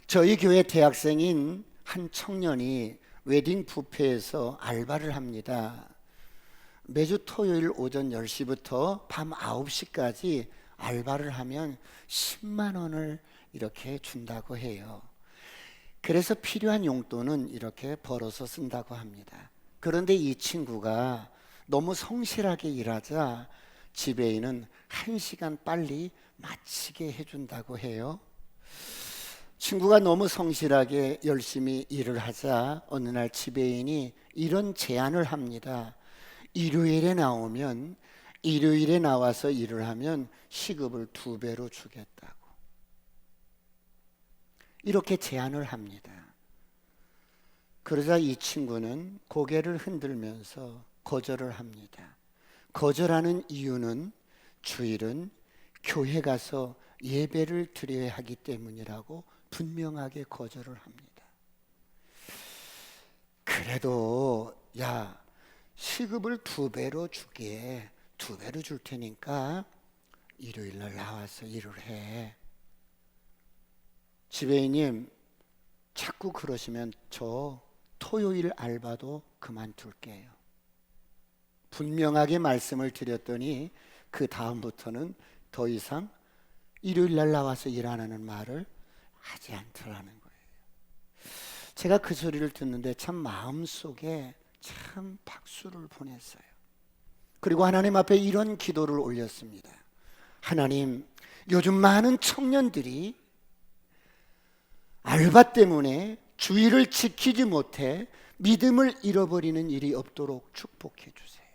저희 교회 대학생인 한 청년이 웨딩 뷔페에서 알바를 합니다. 매주 토요일 오전 10시부터 밤 9시까지 알바를 하면 10만 원을 이렇게 준다고 해요. 그래서 필요한 용돈은 이렇게 벌어서 쓴다고 합니다. 그런데 이 친구가 너무 성실하게 일하자 지배인은 1시간 빨리 마치게 해준다고 해요. 친구가 너무 성실하게 열심히 일을 하자 어느 날 지배인이 이런 제안을 합니다. 일요일에 나와서 일을 하면 시급을 2배로 주겠다고. 이렇게 제안을 합니다. 그러자 이 친구는 고개를 흔들면서 거절을 합니다. 거절하는 이유는 주일은 교회 가서 예배를 드려야 하기 때문이라고 분명하게 거절을 합니다. 그래도 야, 시급을 2배로 주기에 2배로 줄 테니까 일요일날 나와서 일을 해. 지배인님, 자꾸 그러시면 저 토요일 알바도 그만둘게요. 분명하게 말씀을 드렸더니 그 다음부터는 더 이상 일요일날 나와서 일 안 하는 말을 하지 않더라는 거예요. 제가 그 소리를 듣는데 참 마음속에 참 박수를 보냈어요. 그리고 하나님 앞에 이런 기도를 올렸습니다. 하나님, 요즘 많은 청년들이 알바 때문에 주의를 지키지 못해 믿음을 잃어버리는 일이 없도록 축복해 주세요.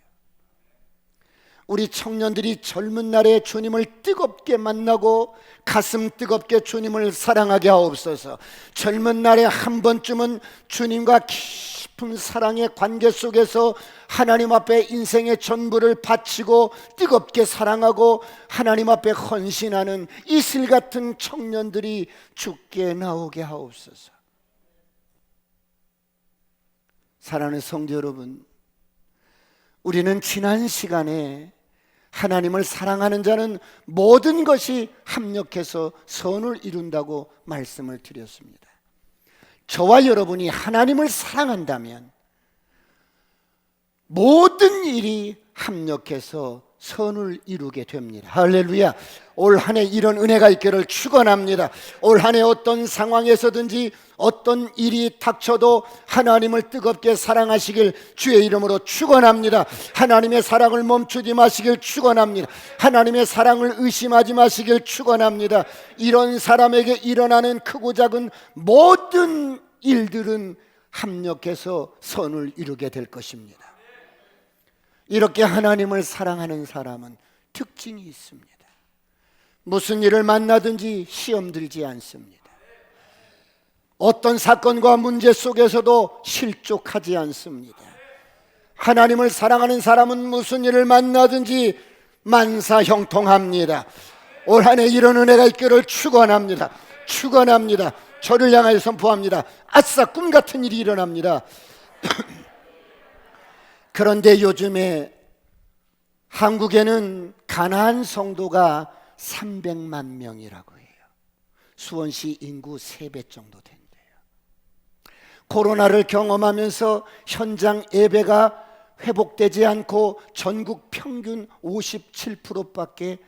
우리 청년들이 젊은 날에 주님을 뜨겁게 만나고 가슴 뜨겁게 주님을 사랑하게 하옵소서. 젊은 날에 한 번쯤은 주님과 깊은 사랑의 관계 속에서 하나님 앞에 인생의 전부를 바치고 뜨겁게 사랑하고 하나님 앞에 헌신하는 이슬 같은 청년들이 주께 나오게 하옵소서. 사랑하는 성도 여러분, 우리는 지난 시간에 하나님을 사랑하는 자는 모든 것이 합력해서 선을 이룬다고 말씀을 드렸습니다. 저와 여러분이 하나님을 사랑한다면 모든 일이 합력해서 선을 이루게 됩니다. 할렐루야. 올 한 해 이런 은혜가 있기를 축원합니다. 올 한 해 어떤 상황에서든지 어떤 일이 닥쳐도 하나님을 뜨겁게 사랑하시길 주의 이름으로 축원합니다. 하나님의 사랑을 멈추지 마시길 축원합니다. 하나님의 사랑을 의심하지 마시길 축원합니다. 이런 사람에게 일어나는 크고 작은 모든 일들은 합력해서 선을 이루게 될 것입니다. 이렇게 하나님을 사랑하는 사람은 특징이 있습니다. 무슨 일을 만나든지 시험 들지 않습니다. 어떤 사건과 문제 속에서도 실족하지 않습니다. 하나님을 사랑하는 사람은 무슨 일을 만나든지 만사형통합니다. 올 한 해 이런 은혜가 있기를 축원합니다. 축원합니다. 저를 향하여 선포합니다. 아싸, 꿈 같은 일이 일어납니다. 그런데 요즘에 한국에는 가나안 성도가 300만 명이라고 해요. 수원시 인구 3배 정도 된대요. 코로나를 경험하면서 현장 예배가 회복되지 않고 전국 평균 57%밖에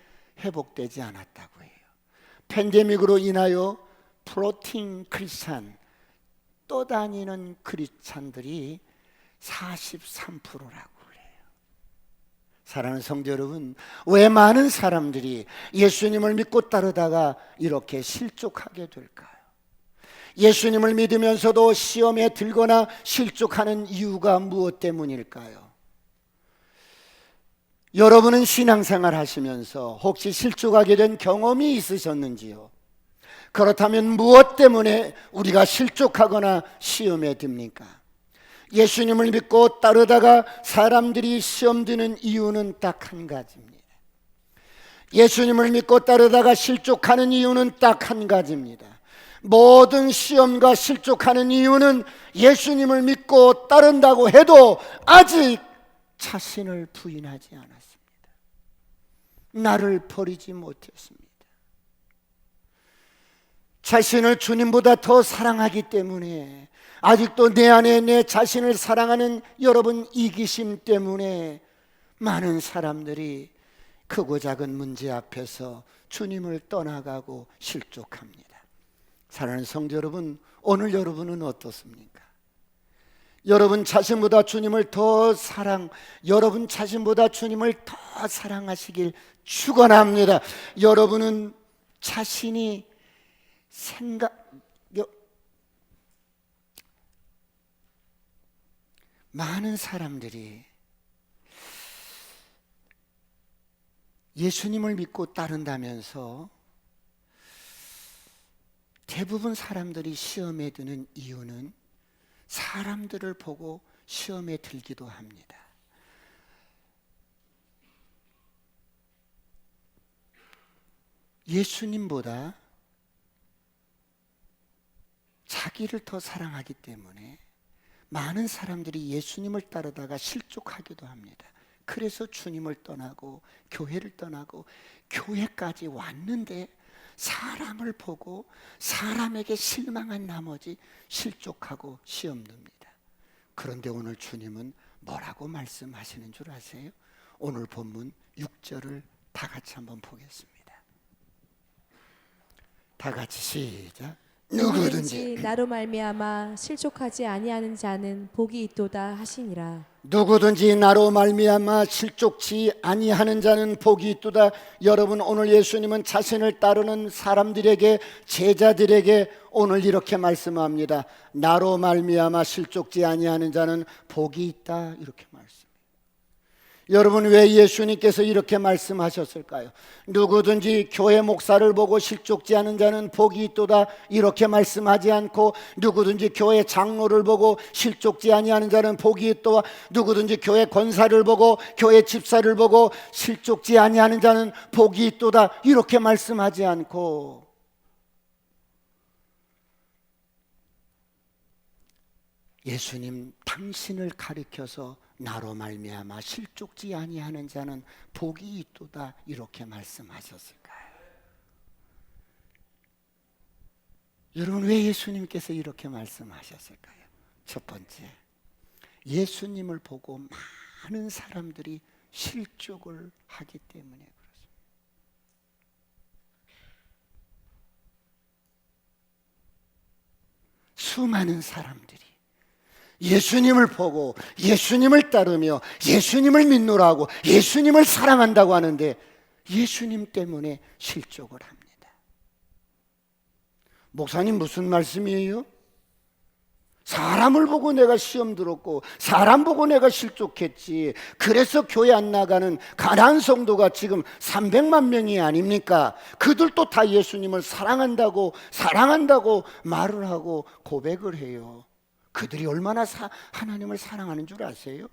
회복되지 않았다고 해요. 팬데믹으로 인하여 플로팅 크리스찬, 떠다니는 크리스찬들이 43%라고 그래요. 사랑하는 성도 여러분, 왜 많은 사람들이 예수님을 믿고 따르다가 이렇게 실족하게 될까요? 예수님을 믿으면서도 시험에 들거나 실족하는 이유가 무엇 때문일까요? 여러분은 신앙생활 하시면서 혹시 실족하게 된 경험이 있으셨는지요? 그렇다면 무엇 때문에 우리가 실족하거나 시험에 듭니까? 예수님을 믿고 따르다가 사람들이 시험 드는 이유는 딱 한 가지입니다. 예수님을 믿고 따르다가 실족하는 이유는 딱 한 가지입니다. 모든 시험과 실족하는 이유는 예수님을 믿고 따른다고 해도 아직 자신을 부인하지 않았습니다. 나를 버리지 못했습니다. 자신을 주님보다 더 사랑하기 때문에, 아직도 내 안에 내 자신을 사랑하는 여러분 이기심 때문에 많은 사람들이 크고 작은 문제 앞에서 주님을 떠나가고 실족합니다. 사랑하는 성도 여러분, 오늘 여러분은 어떻습니까? 여러분 자신보다 주님을 더 여러분 자신보다 주님을 더 사랑하시길 축원합니다. 여러분은 자신이 많은 사람들이 예수님을 믿고 따른다면서 대부분 사람들이 시험에 드는 이유는 사람들을 보고 시험에 들기도 합니다. 예수님보다 자기를 더 사랑하기 때문에 많은 사람들이 예수님을 따르다가 실족하기도 합니다. 그래서 주님을 떠나고 교회를 떠나고 교회까지 왔는데 사람을 보고 사람에게 실망한 나머지 실족하고 시험 듭니다. 그런데 오늘 주님은 뭐라고 말씀하시는 줄 아세요? 오늘 본문 6절을 다 같이 한번 보겠습니다. 다 같이 시작. 누구든지 나로 말미암아 실족하지 아니하는 자는 복이 있도다 하시니라. 누구든지 나로 말미암아 실족치 아니하는 자는 복이 있도다. 여러분, 오늘 예수님은 자신을 따르는 사람들에게, 제자들에게 오늘 이렇게 말씀합니다. 나로 말미암아 실족지 아니하는 자는 복이 있다, 이렇게 말씀해요. 여러분, 왜 예수님께서 이렇게 말씀하셨을까요? 누구든지 교회 목사를 보고 실족지 않은 자는 복이 있도다 이렇게 말씀하지 않고, 누구든지 교회 장로를 보고 실족지 아니하는 자는 복이 있도다, 누구든지 교회 권사를 보고 교회 집사를 보고 실족지 아니하는 자는 복이 있도다 이렇게 말씀하지 않고, 예수님 당신을 가리켜서 나로 말미암아 실족지 아니하는 자는 복이 있도다 이렇게 말씀하셨을까요? 여러분, 왜 예수님께서 이렇게 말씀하셨을까요? 첫 번째, 예수님을 보고 많은 사람들이 실족을 하기 때문에 그렇습니다. 수많은 사람들이 예수님을 보고 예수님을 따르며 예수님을 믿노라고 예수님을 사랑한다고 하는데 예수님 때문에 실족을 합니다. 목사님, 무슨 말씀이에요? 사람을 보고 내가 시험 들었고 사람 보고 내가 실족했지, 그래서 교회 안 나가는 가난한 성도가 지금 300만 명이 아닙니까? 그들도 다 예수님을 사랑한다고 말을 하고 고백을 해요. 그들이 얼마나 하나님을 사랑하는 줄 아세요?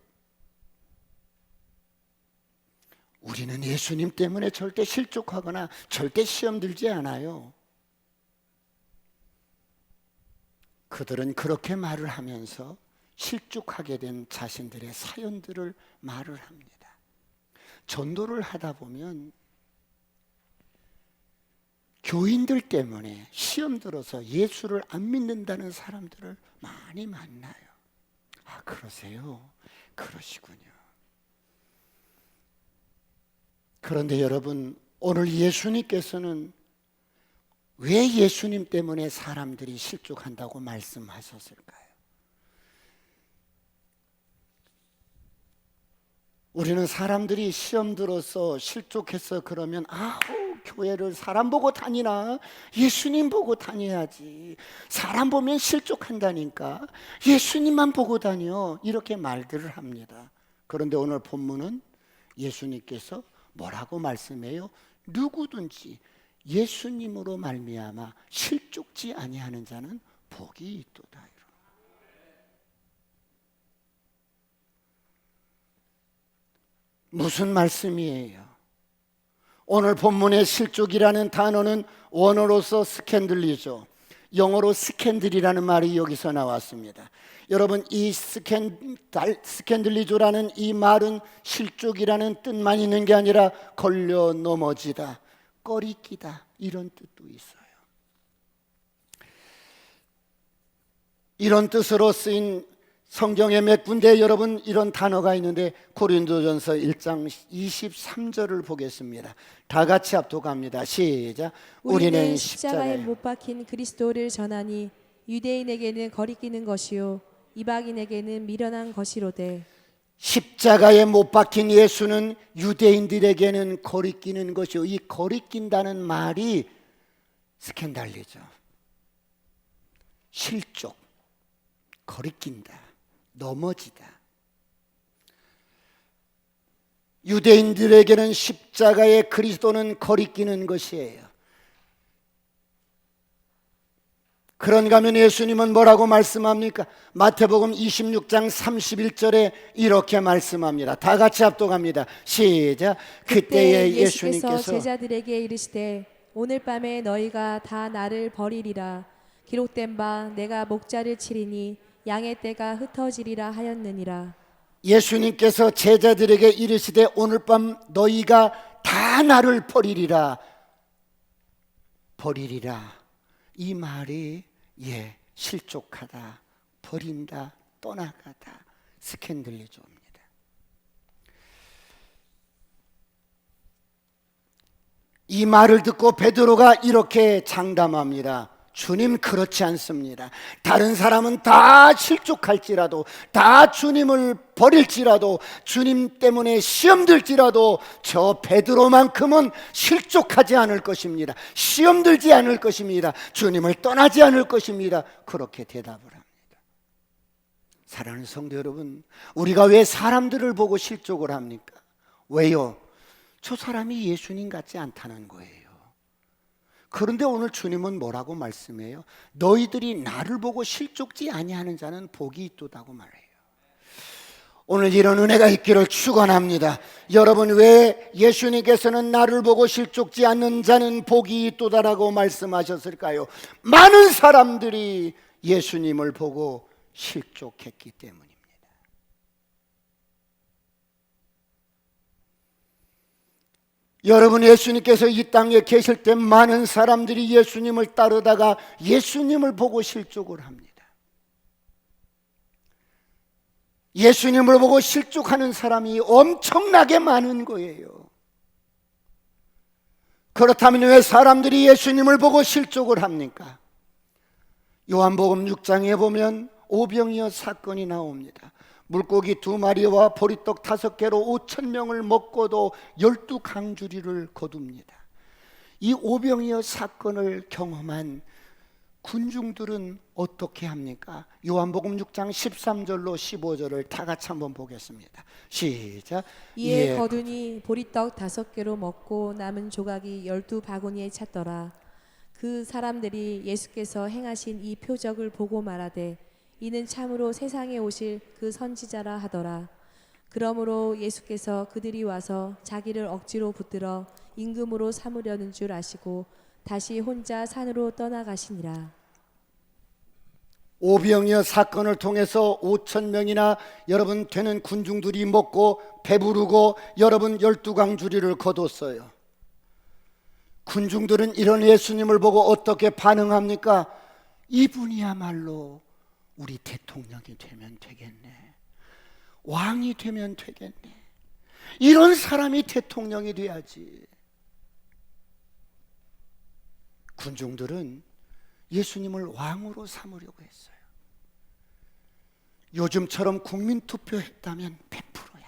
우리는 예수님 때문에 절대 실족하거나 절대 시험 들지 않아요. 그들은 그렇게 말을 하면서 실족하게 된 자신들의 사연들을 말을 합니다. 전도를 하다 보면 교인들 때문에 시험 들어서 예수를 안 믿는다는 사람들을 많이 만나요. 아, 그러세요? 그러시군요. 그런데 여러분, 오늘 예수님께서는 왜 예수님 때문에 사람들이 실족한다고 말씀하셨을까요? 우리는 사람들이 시험 들어서 실족해서 그러면 교회를 사람 보고 다니나? 예수님 보고 다녀야지. 사람 보면 실족한다니까. 예수님만 보고 다녀. 이렇게 말들을 합니다. 그런데 오늘 본문은 예수님께서 뭐라고 말씀해요? 누구든지 예수님으로 말미암아 실족지 아니하는 자는 복이 있도다. 무슨 말씀이에요? 오늘 본문의 실족이라는 단어는 원어로서 스캔들리죠. 영어로 스캔들이라는 말이 여기서 나왔습니다. 여러분, 이 스캔들리조라는 이 말은 실족이라는 뜻만 있는 게 아니라 걸려 넘어지다, 꺼리끼다 이런 뜻도 있어요. 이런 뜻으로 쓰인 성경에 몇 군데 여러분 이런 단어가 있는데 고린도전서 1장 23절을 보겠습니다. 다 같이 합독합니다. 시작. 우리는 십자가에 못 박힌 그리스도를 전하니 유대인에게는 거리끼는 것이요 이방인에게는 미련한 것이로되. 십자가에 못 박힌 예수는 유대인들에게는 거리끼는 것이요. 이 거리낀다는 말이 스캔달리죠. 실족, 거리낀다, 넘어지다. 유대인들에게는 십자가의 그리스도는 거리끼는 것이에요. 그런가 하면 예수님은 뭐라고 말씀합니까? 마태복음 26장 31절에 이렇게 말씀합니다. 다 같이 합독합니다. 시작. 그때에 예수님께서 제자들에게 이르시되 오늘 밤에 너희가 다 나를 버리리라. 기록된 바 내가 목자를 치리니 양의 떼가 흩어지리라 하였느니라. 예수님께서 제자들에게 이르시되 오늘 밤 너희가 다 나를 버리리라. 버리리라. 이 말이 실족하다, 버린다, 떠나가다, 스캔들리조입니다. 이 말을 듣고 베드로가 이렇게 장담합니다. 주님, 그렇지 않습니다. 다른 사람은 다 실족할지라도, 다 주님을 버릴지라도, 주님 때문에 시험 들지라도 저 베드로만큼은 실족하지 않을 것입니다. 시험 들지 않을 것입니다. 주님을 떠나지 않을 것입니다. 그렇게 대답을 합니다. 사랑하는 성도 여러분, 우리가 왜 사람들을 보고 실족을 합니까? 왜요? 저 사람이 예수님 같지 않다는 거예요. 그런데 오늘 주님은 뭐라고 말씀해요? 너희들이 나를 보고 실족지 아니하는 자는 복이 있도다고 말해요. 오늘 이런 은혜가 있기를 축원합니다. 여러분, 왜 예수님께서는 나를 보고 실족지 않는 자는 복이 있도다라고 말씀하셨을까요? 많은 사람들이 예수님을 보고 실족했기 때문입니다. 여러분, 예수님께서 이 땅에 계실 때 많은 사람들이 예수님을 따르다가 예수님을 보고 실족을 합니다. 예수님을 보고 실족하는 사람이 엄청나게 많은 거예요. 그렇다면 왜 사람들이 예수님을 보고 실족을 합니까? 요한복음 6장에 보면 오병이어 사건이 나옵니다. 물고기 2마리와 보리떡 5개로 5,000명을 먹고도 12강주리를 거둡니다. 이 오병이어 사건을 경험한 군중들은 어떻게 합니까? 요한복음 6장 13절로 15절을 다 같이 한번 보겠습니다. 시작. 이에 거두니 보리떡 5개로 먹고 남은 조각이 12바구니에 찼더라. 그 사람들이 예수께서 행하신 이 표적을 보고 말하되 이는 참으로 세상에 오실 그 선지자라 하더라. 그러므로 예수께서 그들이 와서 자기를 억지로 붙들어 임금으로 삼으려는 줄 아시고 다시 혼자 산으로 떠나가시니라. 오병이어 사건을 통해서 5,000명이나 여러분 되는 군중들이 먹고 배부르고 여러분 12강주리를 거뒀어요. 군중들은 이런 예수님을 보고 어떻게 반응합니까? 이분이야말로 우리 대통령이 되면 되겠네, 왕이 되면 되겠네, 이런 사람이 대통령이 돼야지. 군중들은 예수님을 왕으로 삼으려고 했어요. 요즘처럼 국민투표 했다면 100%야.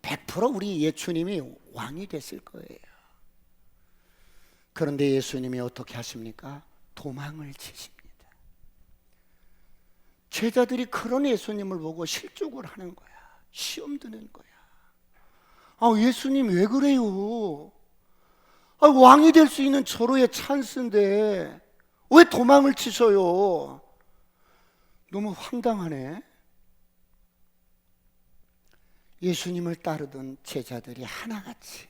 100% 우리 예수님이 왕이 됐을 거예요. 그런데 예수님이 어떻게 하십니까? 도망을 치십니다. 제자들이 그런 예수님을 보고 실족을 하는 거야. 시험 드는 거야. 아, 예수님 왜 그래요? 아, 왕이 될 수 있는 절호의 찬스인데 왜 도망을 치셔요? 너무 황당하네. 예수님을 따르던 제자들이 하나같이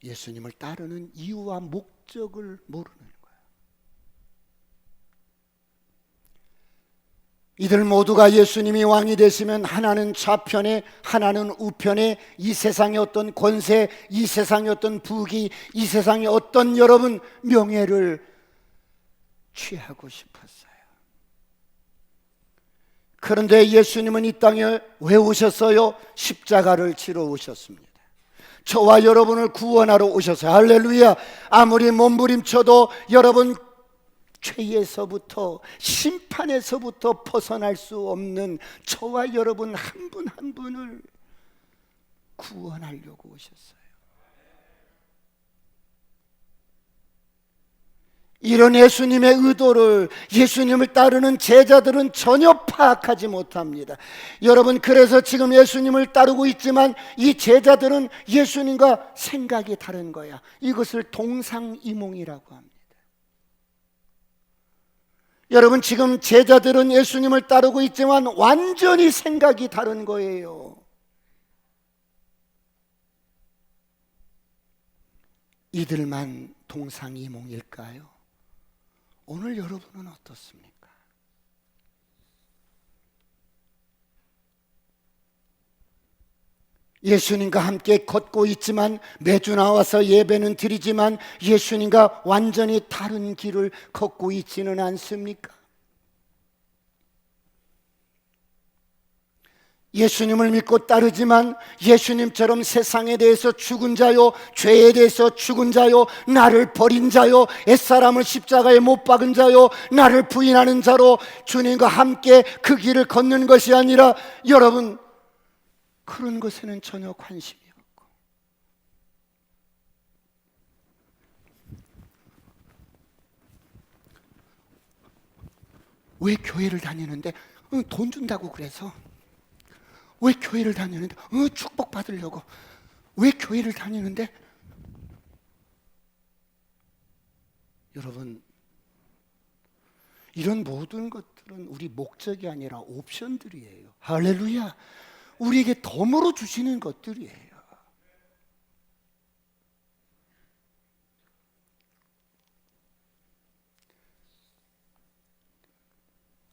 예수님을 따르는 이유와 목적을 모르는 거예요. 이들 모두가 예수님이 왕이 되시면 하나는 좌편에 하나는 우편에 이 세상의 어떤 권세, 이 세상의 어떤 부귀, 이 세상의 어떤 여러분 명예를 취하고 싶었어요. 그런데 예수님은 이 땅에 왜 오셨어요? 십자가를 지러 오셨습니다. 저와 여러분을 구원하러 오셨어요. 할렐루야. 아무리 몸부림쳐도 여러분 죄에서부터 심판에서부터 벗어날 수 없는 저와 여러분 한 분 한 분을 구원하려고 오셨어요. 이런 예수님의 의도를 예수님을 따르는 제자들은 전혀 파악하지 못합니다. 여러분, 그래서 지금 예수님을 따르고 있지만 이 제자들은 예수님과 생각이 다른 거야. 이것을 동상이몽이라고 합니다. 여러분, 지금 제자들은 예수님을 따르고 있지만 완전히 생각이 다른 거예요. 이들만 동상이몽일까요? 오늘 여러분은 어떻습니까? 예수님과 함께 걷고 있지만 매주 나와서 예배는 드리지만 예수님과 완전히 다른 길을 걷고 있지는 않습니까? 예수님을 믿고 따르지만 예수님처럼 세상에 대해서 죽은 자요, 죄에 대해서 죽은 자요, 나를 버린 자요, 옛사람을 십자가에 못 박은 자요, 나를 부인하는 자로 주님과 함께 그 길을 걷는 것이 아니라 여러분, 그런 것에는 전혀 관심이 없고, 왜 교회를 다니는데? 돈 준다고 그래서. 왜 교회를 다니는데? 축복 받으려고. 왜 교회를 다니는데? 여러분, 이런 모든 것들은 우리 목적이 아니라 옵션들이에요. 할렐루야. 우리에게 덤으로 주시는 것들이에요.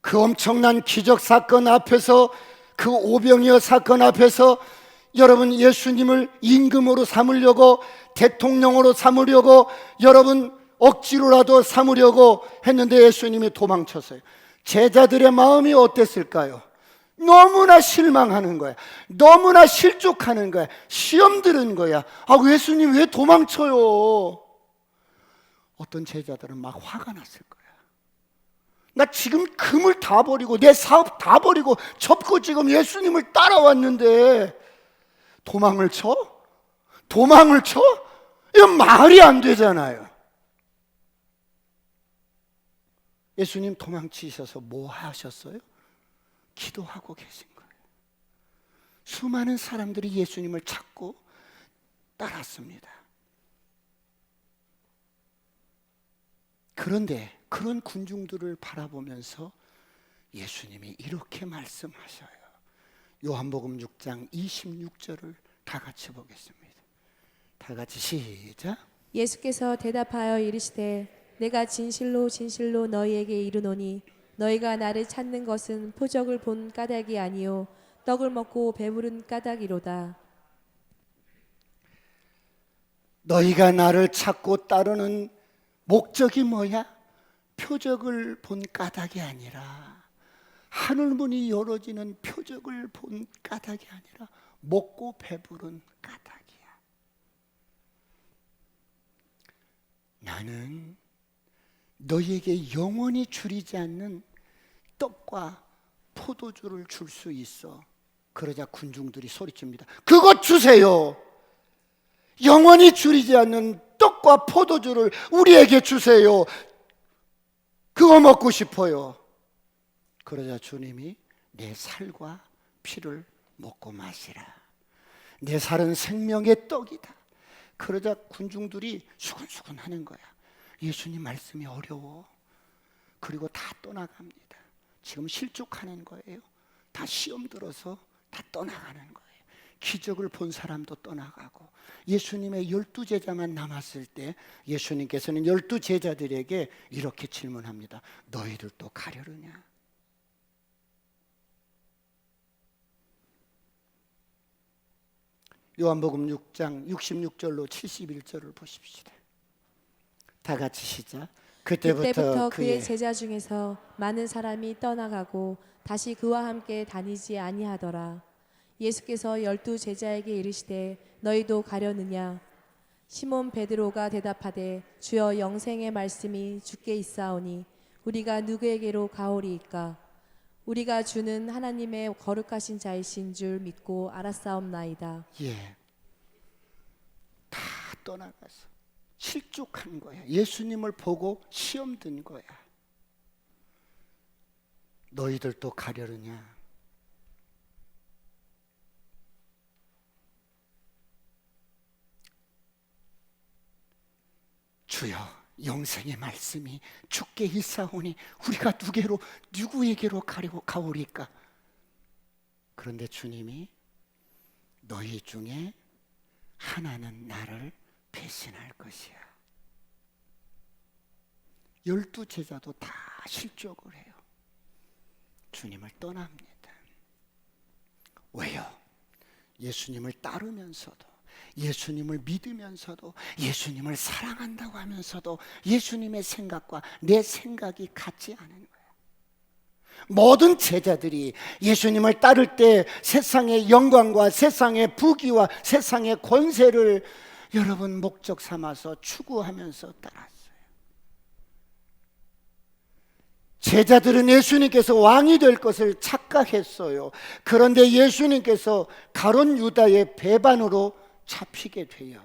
그 엄청난 기적 사건 앞에서, 그 오병이어 사건 앞에서 여러분 예수님을 임금으로 삼으려고, 대통령으로 삼으려고, 여러분 억지로라도 삼으려고 했는데 예수님이 도망쳤어요. 제자들의 마음이 어땠을까요? 너무나 실망하는 거야. 너무나 실족하는 거야. 시험 드는 거야. 예수님 왜 도망쳐요? 어떤 제자들은 막 화가 났을 거야. 나 지금 금을 다 버리고 내 사업 다 버리고 접고 지금 예수님을 따라왔는데 도망을 쳐? 도망을 쳐? 이건 말이 안 되잖아요. 예수님 도망치셔서 뭐 하셨어요? 기도하고 계신 거예요. 수많은 사람들이 예수님을 찾고 따랐습니다. 그런데 그런 군중들을 바라보면서 예수님이 이렇게 말씀하셔요. 요한복음 6장 26절을 다 같이 보겠습니다. 다 같이 시작. 예수께서 대답하여 이르시되 내가 진실로 진실로 너희에게 이르노니 너희가 나를 찾는 것은 표적을 본 까닭이 아니요 떡을 먹고 배부른 까닭이로다. 너희가 나를 찾고 따르는 목적이 뭐야? 표적을 본 까닭이 아니라, 하늘문이 열어지는 표적을 본 까닭이 아니라 먹고 배부른 까닭이야. 나는 너희에게 영원히 줄이지 않는 떡과 포도주를 줄 수 있어. 그러자 군중들이 소리칩니다. 그것 주세요. 영원히 줄이지 않는 떡과 포도주를 우리에게 주세요. 그거 먹고 싶어요. 그러자 주님이 내 살과 피를 먹고 마시라. 내 살은 생명의 떡이다. 그러자 군중들이 수근수근 하는 거야. 예수님 말씀이 어려워. 그리고 다 떠나갑니다. 지금 실족하는 거예요. 다 시험 들어서 다 떠나가는 거예요. 기적을 본 사람도 떠나가고, 예수님의 12제자만 남았을 때 예수님께서는 12제자들에게 이렇게 질문합니다. 너희들도 가려느냐? 요한복음 6장 66절로 71절을 보십시다. 다 같이 시작. 그때부터 그의 제자 중에서 많은 사람이 떠나가고 다시 그와 함께 다니지 아니하더라. 예수께서 12 제자에게 이르시되 너희도 가려느냐? 시몬 베드로가 대답하되 주여 영생의 말씀이 주께 있사오니 우리가 누구에게로 가오리이까? 우리가 주는 하나님의 거룩하신 자이신 줄 믿고 알았사옵나이다. 예, 다 떠나가서 실족한 거야. 예수님을 보고 시험 든 거야. 너희들도 가려느냐? 주여 영생의 말씀이 주께 있사오니 우리가 누구에게로 가오리까? 그런데 주님이 너희 중에 하나는 나를 배신할 것이야. 12 제자도 다 실족을 해요. 주님을 떠납니다. 왜요? 예수님을 따르면서도, 예수님을 믿으면서도, 예수님을 사랑한다고 하면서도 예수님의 생각과 내 생각이 같지 않은 거예요. 모든 제자들이 예수님을 따를 때 세상의 영광과 세상의 부귀와 세상의 권세를 여러분 목적 삼아서 추구하면서 따랐어요. 제자들은 예수님께서 왕이 될 것을 착각했어요. 그런데 예수님께서 가룟 유다의 배반으로 잡히게 돼요.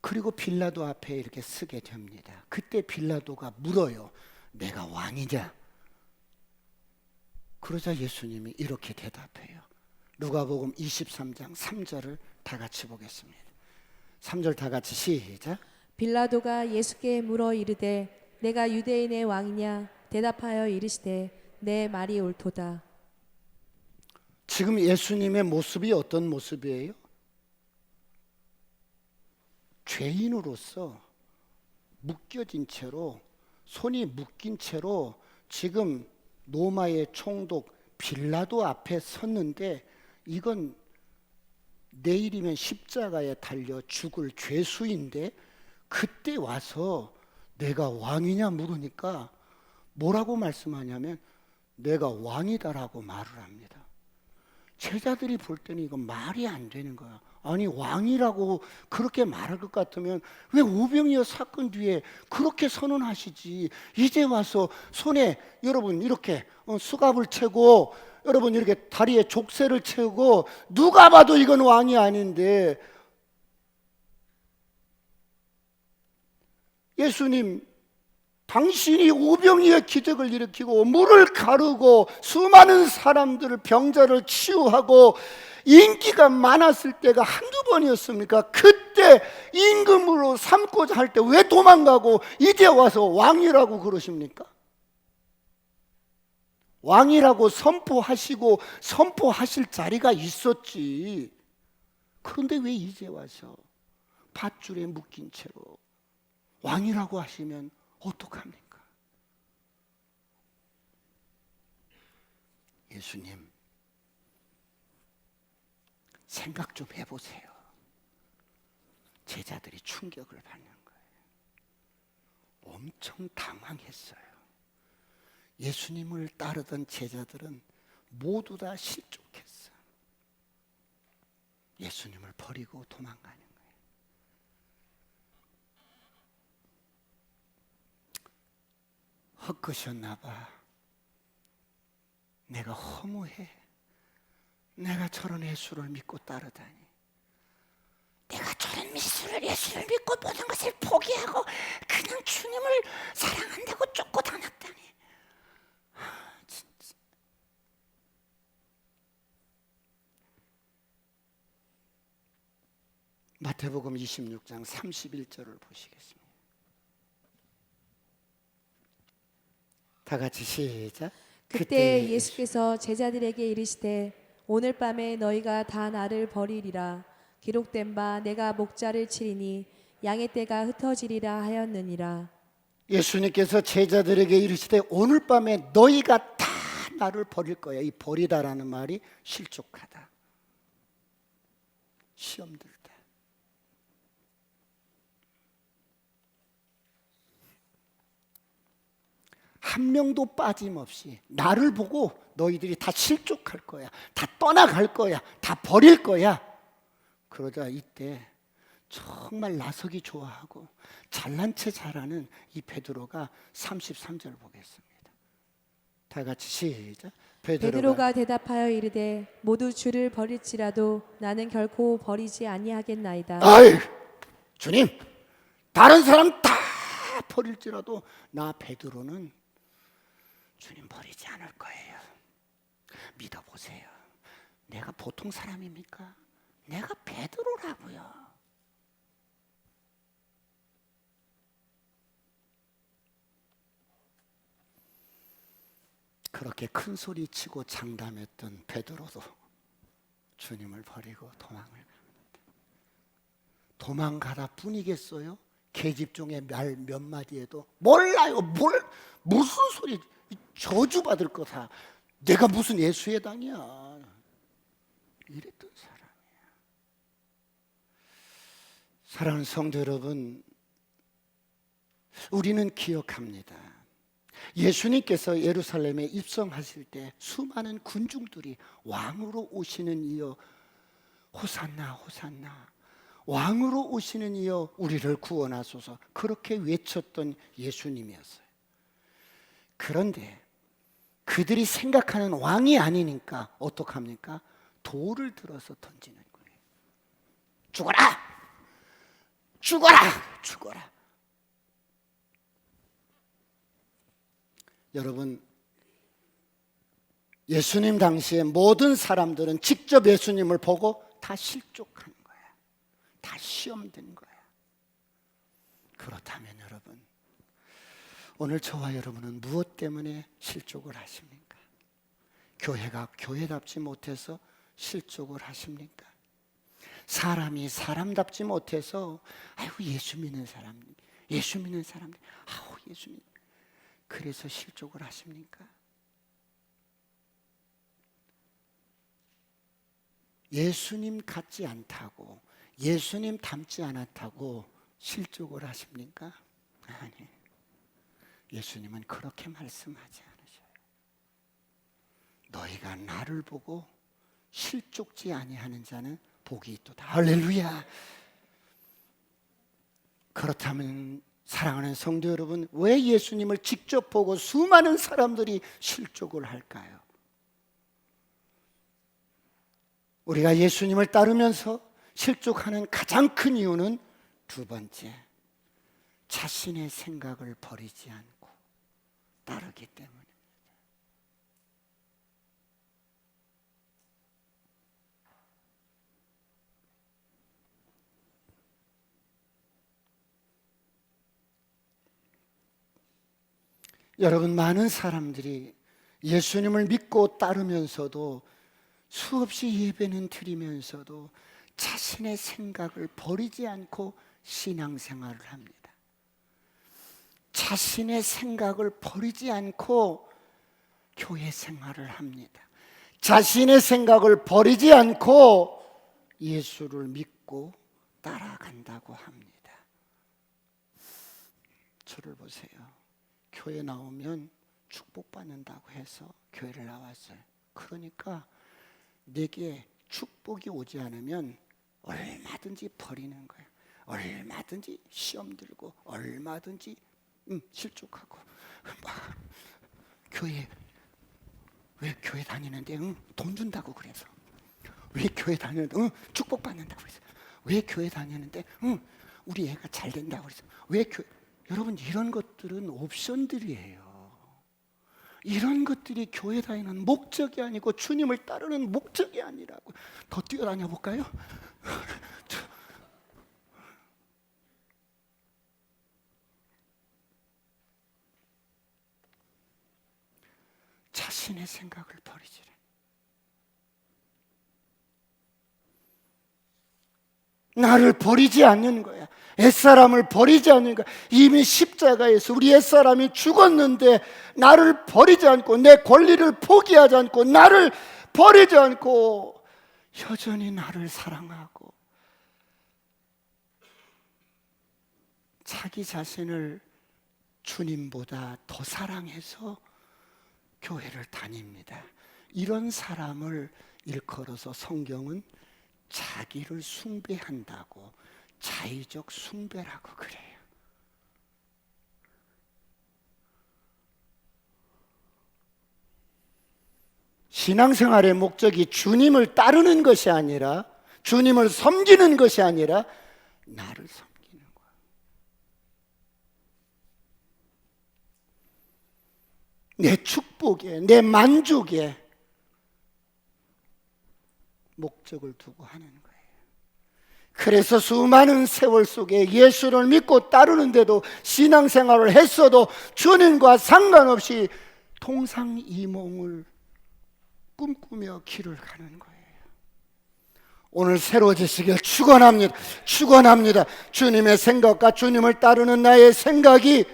그리고 빌라도 앞에 이렇게 서게 됩니다. 그때 빌라도가 물어요. 내가 왕이냐? 그러자 예수님이 이렇게 대답해요. 누가복음 23장 3절을 다 같이 보겠습니다. 3절 다 같이 시작. 빌라도가 예수께 물어 이르되 내가 유대인의 왕이냐? 대답하여 이르시되 내 말이 옳도다. 지금 예수님의 모습이 어떤 모습이에요? 죄인으로서 묶여진 채로, 손이 묶인 채로 지금 로마의 총독 빌라도 앞에 섰는데, 이건 내일이면 십자가에 달려 죽을 죄수인데 그때 와서 내가 왕이냐 물으니까 뭐라고 말씀하냐면 내가 왕이다라고 말을 합니다. 제자들이 볼 때는 이건 말이 안 되는 거야. 아니 왕이라고 그렇게 말할 것 같으면 왜 오병이어 사건 뒤에 그렇게 선언하시지? 이제 와서 손에 여러분 이렇게 수갑을 채고 여러분 이렇게 다리에 족쇄를 채우고 누가 봐도 이건 왕이 아닌데 예수님 당신이 오병이의 기적을 일으키고 물을 가르고 수많은 사람들을 병자를 치유하고 인기가 많았을 때가 한두 번이었습니까? 그때 임금으로 삼고자 할 때 왜 도망가고 이제 와서 왕이라고 그러십니까? 왕이라고 선포하시고 선포하실 자리가 있었지. 그런데 왜 이제 와서 밧줄에 묶인 채로 왕이라고 하시면 어떡합니까? 예수님, 생각 좀 해보세요. 제자들이 충격을 받는 거예요. 엄청 당황했어요. 예수님을 따르던 제자들은 모두 다 실족했어. 예수님을 버리고 도망가는 거예요. 헛것이었나 봐. 내가 허무해. 내가 저런 예수를 믿고 따르다니. 내가 저런 예수를 믿고 모든 것을 포기하고 그냥 주님을 사랑한다고 쫓고 다녔다니. 진짜. 마태복음 26장 31절을 보시겠습니다. 다 같이 시작. 그때 예수께서 제자들에게 이르시되 오늘 밤에 너희가 다 나를 버리리라. 기록된 바 내가 목자를 치리니 양의 떼가 흩어지리라 하였느니라. 예수님께서 제자들에게 이르시되 오늘 밤에 너희가 다 나를 버릴 거야. 이 버리다라는 말이 실족하다, 시험 들다. 한 명도 빠짐없이 나를 보고 너희들이 다 실족할 거야, 다 떠나갈 거야, 다 버릴 거야. 그러자 이때 정말 나서기 좋아하고 잘난 체 잘하는 이 베드로가 33절 보겠습니다. 다 같이 시작. 베드로가 대답하여 이르되 모두 주를 버릴지라도 나는 결코 버리지 아니하겠나이다. 아이, 주님, 다른 사람 다 버릴지라도 나 베드로는 주님 버리지 않을 거예요. 믿어보세요. 내가 보통 사람입니까? 내가 베드로라고요. 그렇게 큰 소리 치고 장담했던 베드로도 주님을 버리고 도망을 갑니다. 도망가다 뿐이겠어요? 계집종의 말 몇 마디에도 몰라요. 무슨 소리, 저주받을 거다. 내가 무슨 예수의 당이야. 이랬던 사람이야. 사랑하는 성도 여러분, 우리는 기억합니다. 예수님께서 예루살렘에 입성하실 때 수많은 군중들이 왕으로 오시는 이여 호산나 호산나, 왕으로 오시는 이여 우리를 구원하소서, 그렇게 외쳤던 예수님이었어요. 그런데 그들이 생각하는 왕이 아니니까 어떡합니까? 돌을 들어서 던지는 거예요. 죽어라! 죽어라! 죽어라! 여러분, 예수님 당시에 모든 사람들은 직접 예수님을 보고 다 실족한 거야. 다 시험된 거야. 그렇다면 여러분, 오늘 저와 여러분은 무엇 때문에 실족을 하십니까? 교회가 교회답지 못해서 실족을 하십니까? 사람이 사람답지 못해서 아이고 예수 믿는 사람, 예수 믿는 사람들, 아우 예수 믿는, 그래서 실족을 하십니까? 예수님 같지 않다고, 예수님 닮지 않았다고 실족을 하십니까? 아니, 예수님은 그렇게 말씀하지 않으셔요. 너희가 나를 보고 실족지 아니하는 자는 복이 있도다. 할렐루야. 그렇다면 사랑하는 성도 여러분, 왜 예수님을 직접 보고 수많은 사람들이 실족을 할까요? 우리가 예수님을 따르면서 실족하는 가장 큰 이유는 두 번째, 자신의 생각을 버리지 않고 따르기 때문입니다. 여러분, 많은 사람들이 예수님을 믿고 따르면서도 수없이 예배는 드리면서도 자신의 생각을 버리지 않고 신앙생활을 합니다. 자신의 생각을 버리지 않고 교회 생활을 합니다. 자신의 생각을 버리지 않고 예수를 믿고 따라간다고 합니다. 저를 보세요. 교회 나오면 축복받는다고 해서 교회를 나왔어요. 그러니까 내게 축복이 오지 않으면 얼마든지 버리는 거야. 얼마든지 시험 들고 얼마든지 실족하고 막 교회, 왜 교회 다니는데 돈 준다고 그래서, 왜 교회 다니는데 축복받는다고 그래서, 왜 교회 다니는데 우리 애가 잘 된다고 그래서, 왜 교회, 여러분 이런 것들은 옵션들이에요. 이런 것들이 교회 다니는 목적이 아니고 주님을 따르는 목적이 아니라고. 더 뛰어다녀 볼까요? 자신의 생각을 버리지래. 나를 버리지 않는 거야. 옛사람을 버리지 않는 거야. 이미 십자가에서 우리 옛사람이 죽었는데 나를 버리지 않고, 내 권리를 포기하지 않고, 나를 버리지 않고 여전히 나를 사랑하고 자기 자신을 주님보다 더 사랑해서 교회를 다닙니다. 이런 사람을 일컬어서 성경은 자기를 숭배한다고 자의적 숭배라고 그래요. 신앙생활의 목적이 주님을 따르는 것이 아니라, 주님을 섬기는 것이 아니라 나를 섬기는 거야. 내 축복에, 내 만족에 목적을 두고 하는 거예요. 그래서 수많은 세월 속에 예수를 믿고 따르는데도, 신앙생활을 했어도 주님과 상관없이 동상이몽을 꿈꾸며 길을 가는 거예요. 오늘 새로워지시길 축원합니다. 축원합니다. 주님의 생각과 주님을 따르는 나의 생각이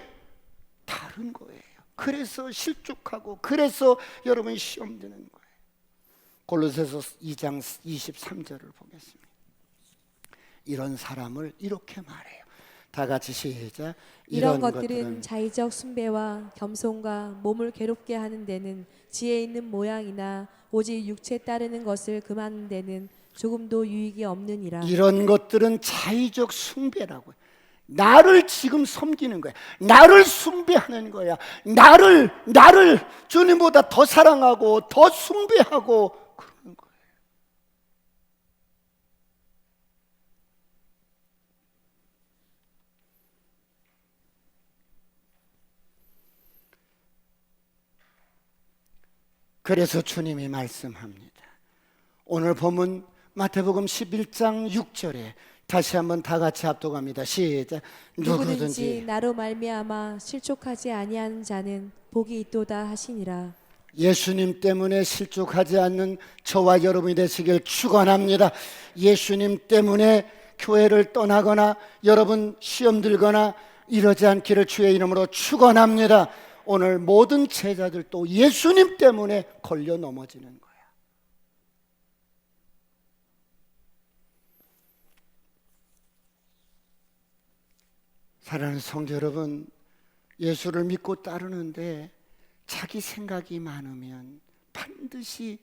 다른 거예요. 그래서 실족하고, 그래서 여러분 시험 드는 거예요. 골로새서 2장 23절을 보겠습니다. 이런 사람을 이렇게 말해요. 다 같이 시작. 이런 것들은 자의적 숭배와 겸손과 몸을 괴롭게 하는 데는, 지혜 있는 모양이나 오직 육체 따르는 것을 금하는 데는 조금도 유익이 없느니라. 이런 것들은 자의적 숭배라고요. 나를 지금 섬기는 거야. 나를 숭배하는 거야. 나를 주님보다 더 사랑하고 더 숭배하고 그러는 거예요. 그래서 주님이 말씀합니다. 오늘 본문 마태복음 11장 6절에 다시 한번 다 같이 합독합니다. 시작. 누구든지 나로 말미암아 실족하지 아니하는 자는 복이 있도다 하시니라. 예수님 때문에 실족하지 않는 저와 여러분이 되시길 축원합니다. 예수님 때문에 교회를 떠나거나 여러분 시험 들거나 이러지 않기를 주의 이름으로 축원합니다. 오늘 모든 제자들도 예수님 때문에 걸려 넘어지는 거예요. 사랑하는 성도 여러분, 예수를 믿고 따르는데 자기 생각이 많으면 반드시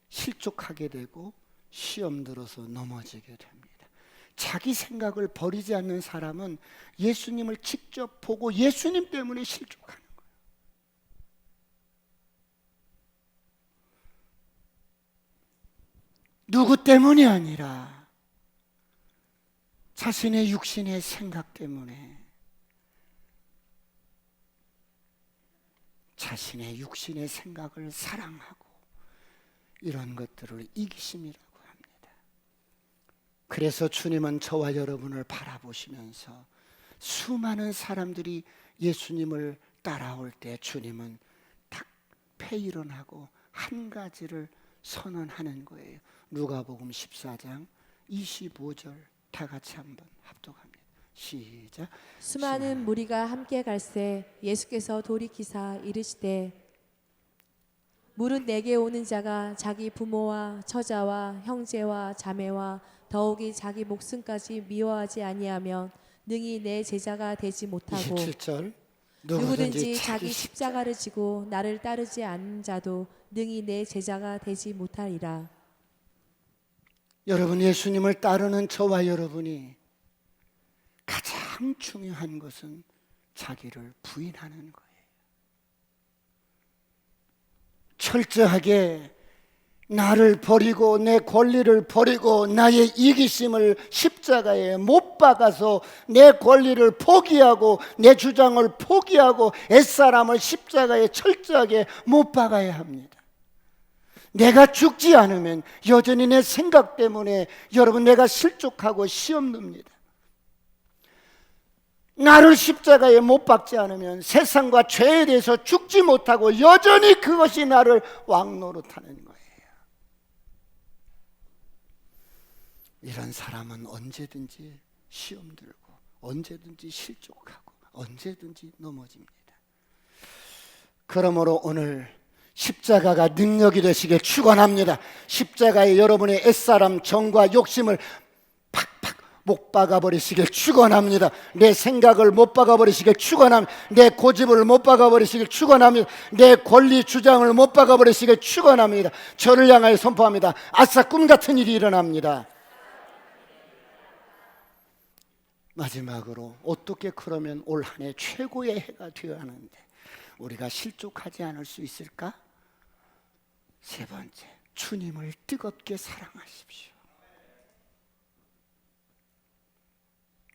실족하게 되고 시험 들어서 넘어지게 됩니다. 자기 생각을 버리지 않는 사람은 예수님을 직접 보고 예수님 때문에 실족하는 거예요. 누구 때문이 아니라 자신의 육신의 생각 때문에, 자신의 육신의 생각을 사랑하고 이런 것들을 이기심이라고 합니다. 그래서 주님은 저와 여러분을 바라보시면서 수많은 사람들이 예수님을 따라올 때 주님은 딱 폐일원하고 한 가지를 선언하는 거예요. 누가복음 14장 25절 다 같이 한번 합독합니다. 시작. 수많은 무리가 함께 갈새 예수께서 돌이키사 이르시되, 물은 내게 오는 자가 자기 부모와 처자와 형제와 자매와 더욱이 자기 목숨까지 미워하지 아니하면 능히 내 제자가 되지 못하고, 27절. 누구든지 자기 십자가를 지고 나를 따르지 않는 자도 능히 내 제자가 되지 못하리라. 여러분, 예수님을 따르는 저와 여러분이 가장 중요한 것은 자기를 부인하는 거예요. 철저하게 나를 버리고 내 권리를 버리고 나의 이기심을 십자가에 못 박아서 내 권리를 포기하고 내 주장을 포기하고 옛사람을 십자가에 철저하게 못 박아야 합니다. 내가 죽지 않으면 여전히 내 생각 때문에 여러분 내가 실족하고 시험 듭니다. 나를 십자가에 못 박지 않으면 세상과 죄에 대해서 죽지 못하고 여전히 그것이 나를 왕노릇하는 거예요. 이런 사람은 언제든지 시험 들고 언제든지 실족하고 언제든지 넘어집니다. 그러므로 오늘 십자가가 능력이 되시길 축원합니다. 십자가에 여러분의 옛사람 정과 욕심을 팍팍 못 박아버리시길 축원합니다. 내 생각을 못 박아버리시길 축원합니다. 내 고집을 못 박아버리시길 축원합니다. 내 권리 주장을 못 박아버리시길 축원합니다. 저를 향하여 선포합니다. 아싸, 꿈같은 일이 일어납니다. 마지막으로 어떻게 그러면 올 한 해 최고의 해가 되어야 하는데 우리가 실족하지 않을 수 있을까? 세 번째, 주님을 뜨겁게 사랑하십시오.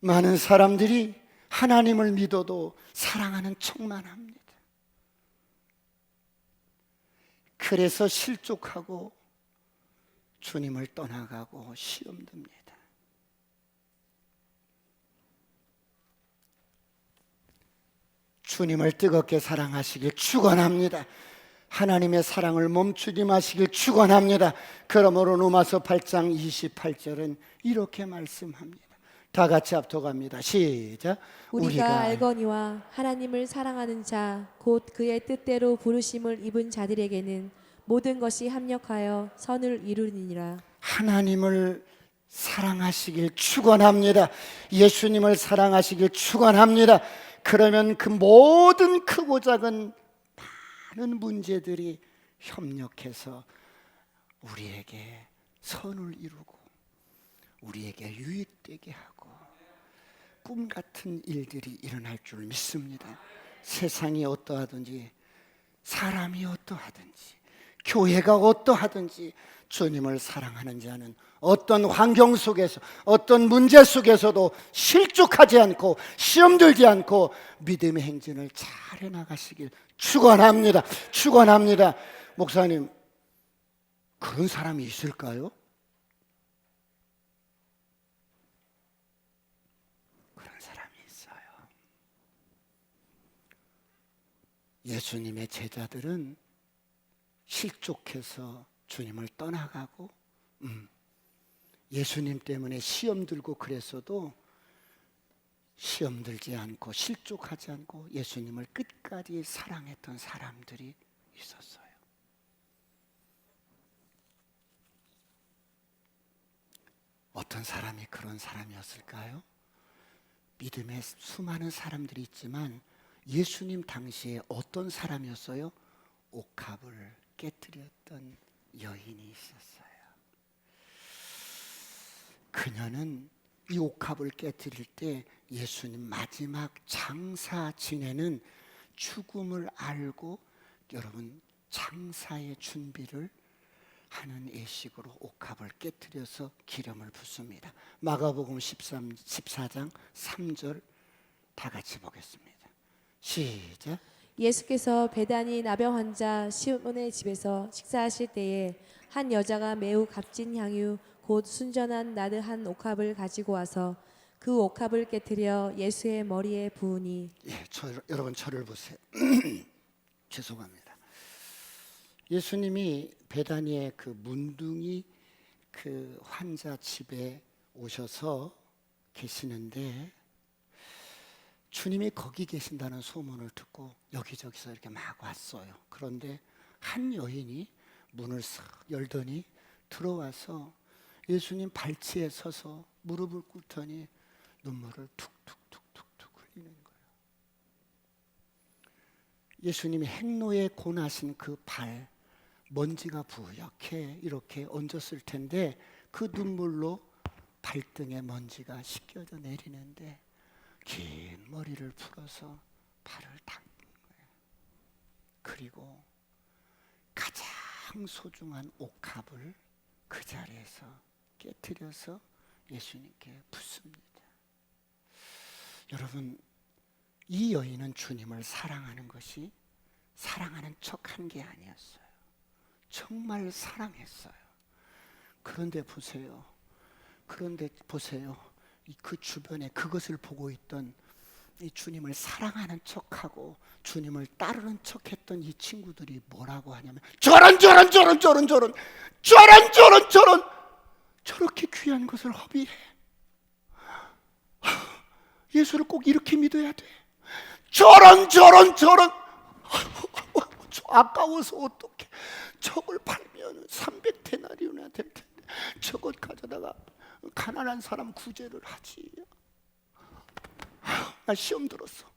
많은 사람들이 하나님을 믿어도 사랑하는 척만 합니다. 그래서 실족하고 주님을 떠나가고 시험 듭니다. 주님을 뜨겁게 사랑하시길 축원합니다. 하나님의 사랑을 멈추지 마시길 축원합니다. 그러므로 로마서 8장 28절은 이렇게 말씀합니다. 다 같이 합독합니다. 시작. 우리가 알거니와 하나님을 사랑하는 자 곧 그의 뜻대로 부르심을 입은 자들에게는 모든 것이 합력하여 선을 이루니라. 하나님을 사랑하시길 축원합니다. 예수님을 사랑하시길 축원합니다. 그러면 그 모든 크고 작은 많은 문제들이 협력해서 우리에게 선을 이루고 우리에게 유익되게 하고 꿈 같은 일들이 일어날 줄 믿습니다. 세상이 어떠하든지 사람이 어떠하든지 교회가 어떠하든지 주님을 사랑하는 자는 어떤 환경 속에서 어떤 문제 속에서도 실족하지 않고 시험 들지 않고 믿음의 행진을 잘 해나가시길 축원합니다. 축원합니다. 목사님, 그런 사람이 있을까요? 그런 사람이 있어요. 예수님의 제자들은 실족해서 주님을 떠나가고 예수님 때문에 시험 들고 그랬어도 시험 들지 않고 실족하지 않고 예수님을 끝까지 사랑했던 사람들이 있었어요. 어떤 사람이 그런 사람이었을까요? 믿음의 수많은 사람들이 있지만 예수님 당시에 어떤 사람이었어요? 옥합을 깨뜨렸던 여인이 있었어요. 그녀는 이 옥합을 깨뜨릴 때 예수님 마지막 장사 지내는 죽음을 알고 여러분 장사의 준비를 하는 예식으로 옥합을 깨뜨려서 기름을 붓습니다. 마가복음 14장 3절 다 같이 보겠습니다. 시작. 예수께서 베다니 나병 환자 시몬의 집에서 식사하실 때에 한 여자가 매우 값진 향유 곧 순전한 나드 한 옥합을 가지고 와서 그 옥합을 깨뜨려 예수의 머리에 부으니. 예, 여러분 저를 보세요. 죄송합니다. 예수님이 베다니의 그 문둥이 그 환자 집에 오셔서 계시는데 주님이 거기 계신다는 소문을 듣고 여기저기서 이렇게 막 왔어요. 그런데 한 여인이 문을 싹 열더니 들어와서 예수님 발치에 서서 무릎을 꿇더니 눈물을 툭툭툭툭툭 흘리는 거예요. 예수님이 행로에 고나신 그 발, 먼지가 부옇게 이렇게 얹었을 텐데 그 눈물로 발등에 먼지가 씻겨져 내리는데 긴 머리를 풀어서 발을 닦는 거예요. 그리고 가장 소중한 옥합을 그 자리에서 깨트려서 예수님께 붓습니다. 여러분, 이 여인은 주님을 사랑하는 것이 사랑하는 척한 게 아니었어요. 정말 사랑했어요. 그런데 보세요. 그 주변에 그것을 보고 있던 이 주님을 사랑하는 척하고 주님을 따르는 척했던 이 친구들이 뭐라고 하냐면 저런 저렇게 귀한 것을 허비해. 예수를 꼭 이렇게 믿어야 돼. 저런 아까워서 어떡해. 저걸 팔면 300데나리온이나 될 텐데 저것 가져다가 가난한 사람 구제를 하지. 나 시험 들었어.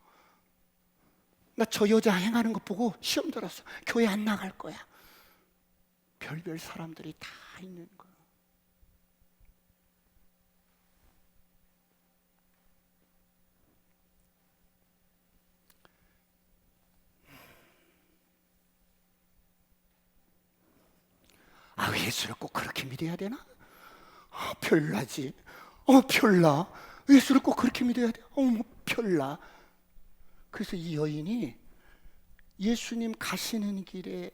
나 저 여자 행하는 거 보고 시험 들었어. 교회 안 나갈 거야. 별별 사람들이 다 있는 거야. 예수를 꼭 그렇게 믿어야 되나? 별나지. 별나. 예수를 꼭 그렇게 믿어야 돼? 별나. 그래서 이 여인이 예수님 가시는 길에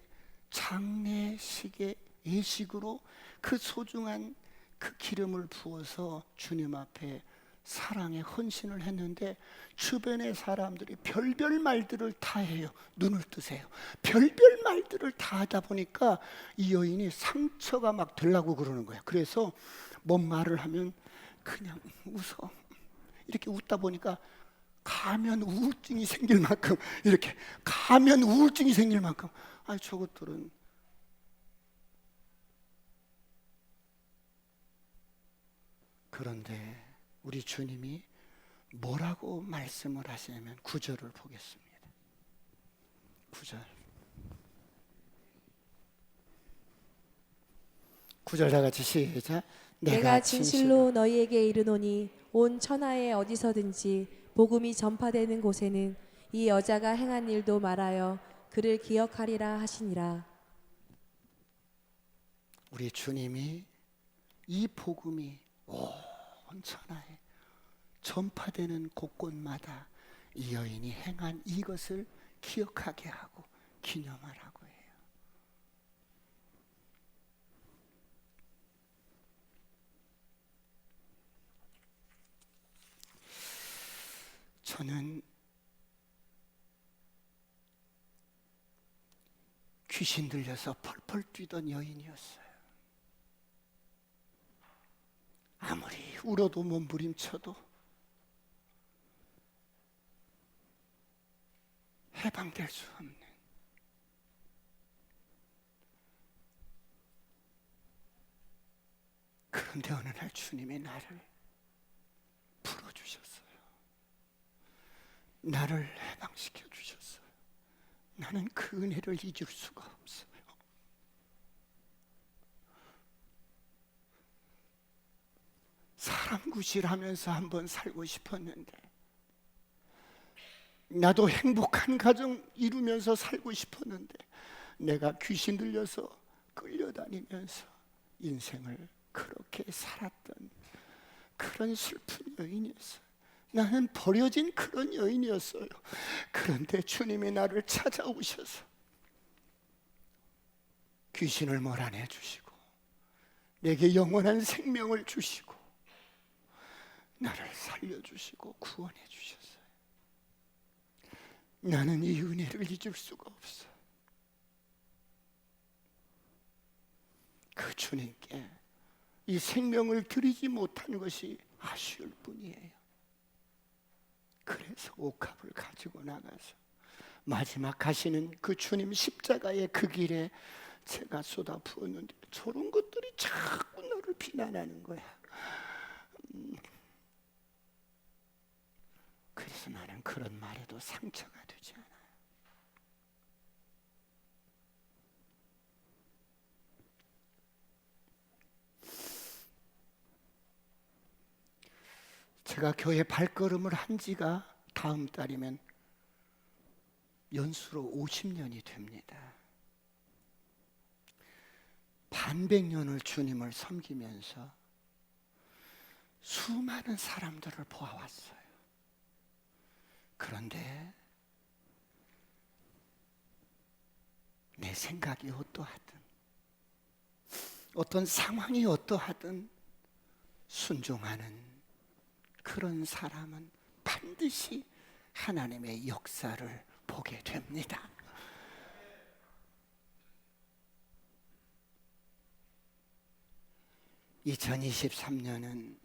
장례식의 예식으로 그 소중한 그 기름을 부어서 주님 앞에 사랑의 헌신을 했는데, 주변의 사람들이 별별 말들을 다 해요. 눈을 뜨세요. 별별 말들을 다 하다 보니까 이 여인이 상처가 막 되려고 그러는 거야. 그래서 뭔 말을 하면 그냥 웃어. 이렇게 웃다 보니까 가면 우울증이 생길 만큼, 이렇게 가면 우울증이 생길 만큼, 저것들은 그런데 우리 주님이 뭐라고 말씀을 하시냐면 9절을 보겠습니다. 9절 다 같이 시작. 내가 진실로 너희에게 이르노니 온 천하에 어디서든지 복음이 전파되는 곳에는 이 여자가 행한 일도 말하여 그를 기억하리라 하시니라. 우리 주님이 이 복음이 온 천하에 전파되는 곳곳마다 이 여인이 행한 이것을 기억하게 하고 기념하라고 해요. 저는 귀신 들려서 펄펄 뛰던 여인이었어요. 아무리 울어도 몸부림쳐도 해방될 수 없는, 그런데 어느 날 주님이 나를 풀어주셨어요. 나를 해방시켜 주셨어요. 나는 그 은혜를 잊을 수가 없어요. 사람 구실하면서 한번 살고 싶었는데, 나도 행복한 가정 이루면서 살고 싶었는데, 내가 귀신 들려서 끌려다니면서 인생을 그렇게 살았던 그런 슬픈 여인이었어요. 나는 버려진 그런 여인이었어요. 그런데 주님이 나를 찾아오셔서 귀신을 몰아내 주시고 내게 영원한 생명을 주시고 나를 살려주시고 구원해 주셨어요. 나는 이 은혜를 잊을 수가 없어. 그 주님께 이 생명을 드리지 못한 것이 아쉬울 뿐이에요. 그래서 옥합을 가지고 나가서 마지막 가시는 그 주님 십자가의 그 길에 제가 쏟아 부었는데, 저런 것들이 자꾸 너를 비난하는 거야. 그래서 나는 그런 말에도 상처가 되지 않아요. 제가 교회 발걸음을 한 지가 다음 달이면 연수로 50년이 됩니다. 반백년을 주님을 섬기면서 수많은 사람들을 보아왔어요. 그런데 내 생각이 어떠하든, 어떤 상황이 어떠하든 순종하는 그런 사람은 반드시 하나님의 역사를 보게 됩니다. (2023년은)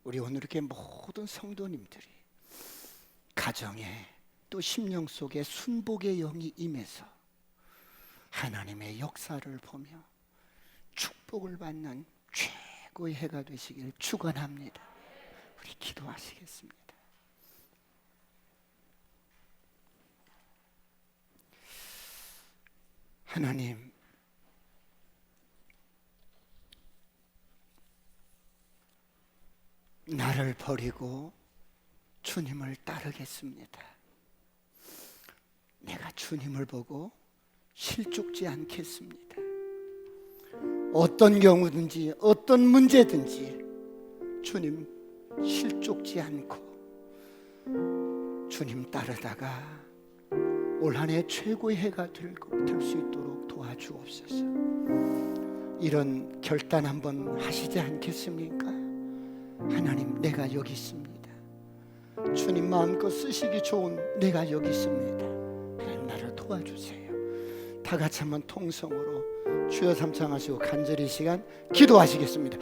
우리 오늘 이렇게 모든 성도님들이 가정에 또 심령 속에 순복의 영이 임해서 하나님의 역사를 보며 축복을 받는 최고의 해가 되시길 축원합니다. 우리 기도하시겠습니다. 하나님, 나를 버리고 주님을 따르겠습니다. 내가 주님을 보고 실족지 않겠습니다. 어떤 경우든지 어떤 문제든지 주님 실족지 않고 주님 따르다가 올 한 해 최고의 해가 될 수 있도록 도와주옵소서. 이런 결단 한번 하시지 않겠습니까? 하나님, 내가 여기 있습니다. 주님 마음껏 쓰시기 좋은 내가 여기 있습니다. 하나님, 나를 도와주세요. 다 같이 한번 통성으로 주여 삼창하시고 간절히 이 시간 기도하시겠습니다.